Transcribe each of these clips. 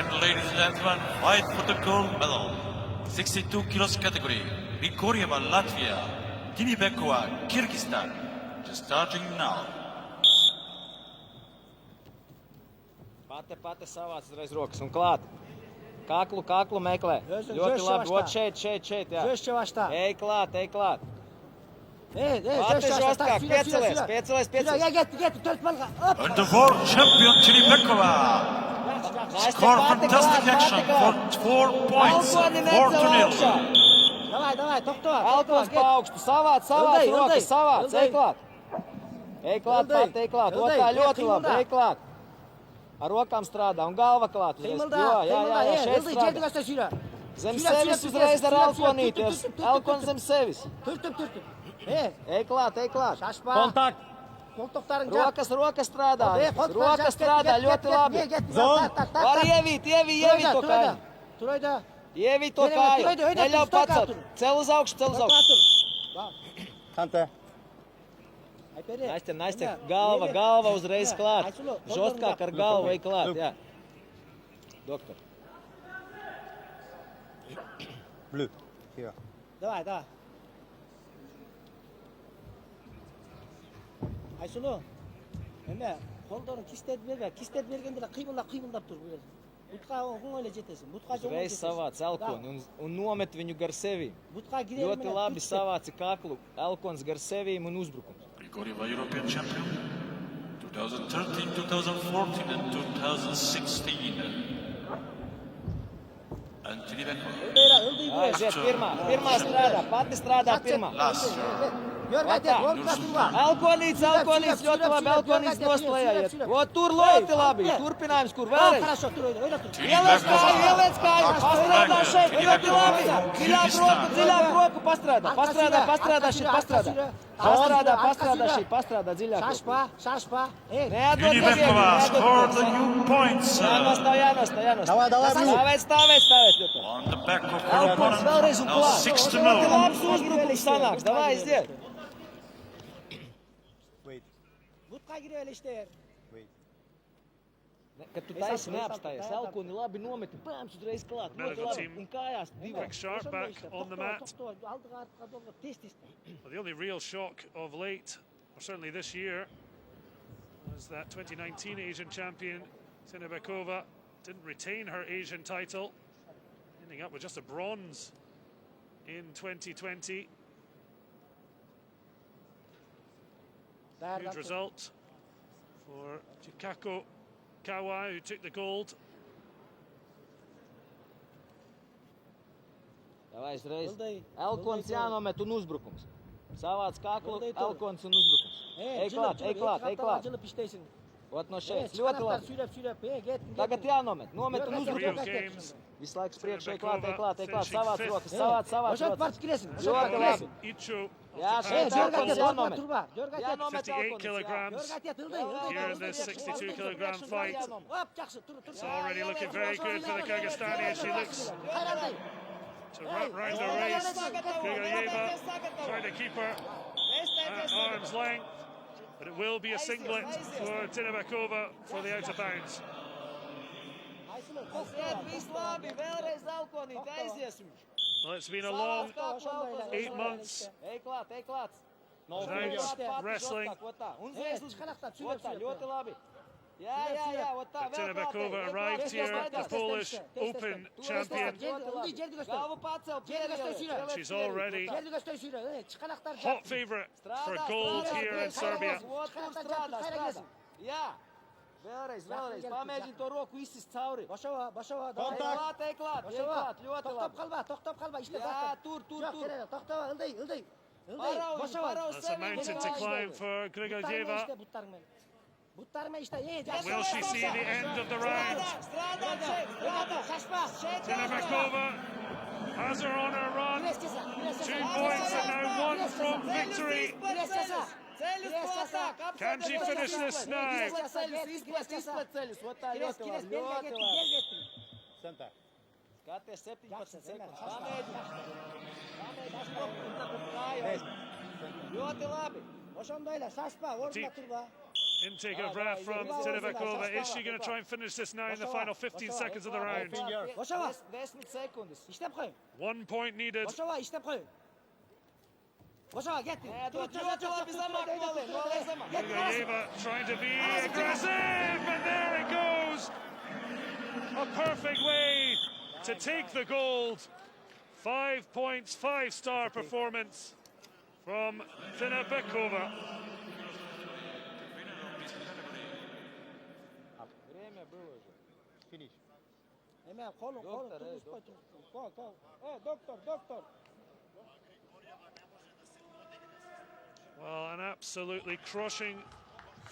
And ladies and gentlemen, fight for the gold medal. 62 kilos category. Grigorieva, Latvia. Tinibekova, Kyrgyzstan. Just starting now. Pate savāc uzreiz rokas un klāt. Kaklu meklē. Ļoti labi. Ot šeit, jā. Ej klāt. Pate žostkāk, piecelies. And the world champion Tinibekova. Score fantastic action for 4 points. 4-0. Elkons pa augstu. Savāc rokas, savāc. Ej klāt, Pate, ej klāt. Otā ļoti labi, ej klāt. Ar rokām strādā un galva klāt. Jā, šeit strādā. Zem sevis uzreiz ar Elkonīti. Elkons zem sevis. Ej klāt. Kontakt. Rokas strādā. Rokas strādā ļoti labi. Var ievīt to kāju. Ievīt to kāju. Neļauj pacelt. Cel uz augšu. Kante. Naiste. Galva uzreiz klāt. Žostkāk ar galvu vai klāt, jā. Doktor. Blue. Here. Давай. Ayşulu. Emme koldoru kistet bergende kıymıldap dur böyle. Butqa oğun öyle jetesin. Butqa uzreiz savāc Elkoni un nomet viņu gar sevi. Ļoti labi savāci kaklu. Elkons gar sevīm un uzbrukums. Grigorieva, European champion. 2013, 2014 and 2016. And Tinibekova. Aiziet pirmā strādā. Pati strādā pirmā. Last year. Elkonīts ļoti labi. Elkonīts noslējājiet. Tur ļoti labi. Turpinājums, kur vēlreiz. Ieliec kāju. Pastrādā šeit. Ļoti labi. Dziļāk roku pastrādā. Pastrādā šeit. Pastrādā dziļāk. Šašpa. Tinibekova scored the new points. Jānostāj. Stāvēt. On the back of her Elkons opponent. vēlreiz un Now klāt. 6-0. Labs uzbrukums sanāks. Davai, aiziet. Wait. Butqa giriyor işte. Kad tu taisi neapstājies, Elkoni labi nometi, pēms uzreiz klāt. Ļoti labi. Un kājās divā. Quick start back on the mat. Well, the only real shock of late, or certainly this year, was that 2019 Asian champion Tinibekova didn't retain her Asian title, ending up with just a bronze in 2020. Huge result for Chikako Kawa, who took the gold. Davai, uzreiz. Elkons jānomet un uzbrukums. Savāc kaklu, Elkons un uzbrukums. Ej klāt. Ot no šeit. Ļoti labi. Tagad jānomet. Nomet un uzbrukums. Visu laiku priekš, ej klāt. Savāc rokas. Ļoti labi. Jā, šeit Elkons jānomet. 58 kilograms here in this 62 kilogram fight. It's already looking very good for the Kyrgyzstani as she looks to round the race. Grigorieva trying to keep her at arm's length, but it will be a singlet for Tinibekova for the out of bounds. Well, it's been a long 8 months without wrestling. Tinibekova arrived here, the Polish Open champion. She's already hot favourite for gold here in Serbia. Vēlreiz. Pamēģini to roku izsist cauri. Başava. Ej klāt. Ļoti labi. Toktop kalba. İşte Jā, tur. Toktop, ılday. That's a mountain to climb for Grigorieva. Will she see the end of the round? Tinibekova has her on her run. 2 points and now 1 from victory. Can she finish this now? Center. Skaties 17 sekundes. Ļoti labi. Boşandayla. Şaşpa. Orada turba. Intake of breath from Tinebekova. Is she going to try and finish this now in the final 15 seconds of the round? 10 sekundes. İşlem koyun. 1 point needed. Boşava işlem koyun. Boşava git. Djurgojeva bi zamaknuli, no ne zamak. Djurgojeva trying to be aggressive, and there it goes. A perfect way to take the gold. 5 points, 5-star performance from Tinebekova. Время было уже. Finish. Hemen kolun Doktor, turmuş doktor. koy. Kol. Doktor. Well, an absolutely crushing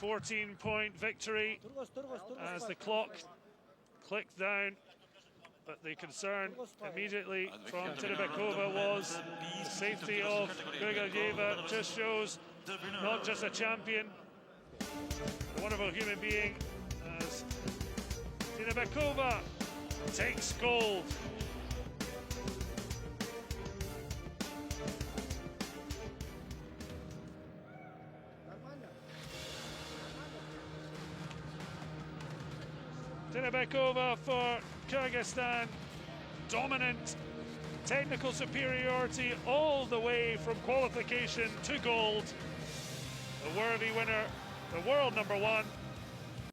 14-point victory Turgos. as the clock clicked down. But the concern immediately from Tinebekova was the safety of Djurgojeva. Just shows not just a champion, a wonderful human being, as Tinebekova takes gold. Tinebekova for Kyrgyzstan, dominant, technical superiority all the way from qualification to gold. A worthy winner, the world #1.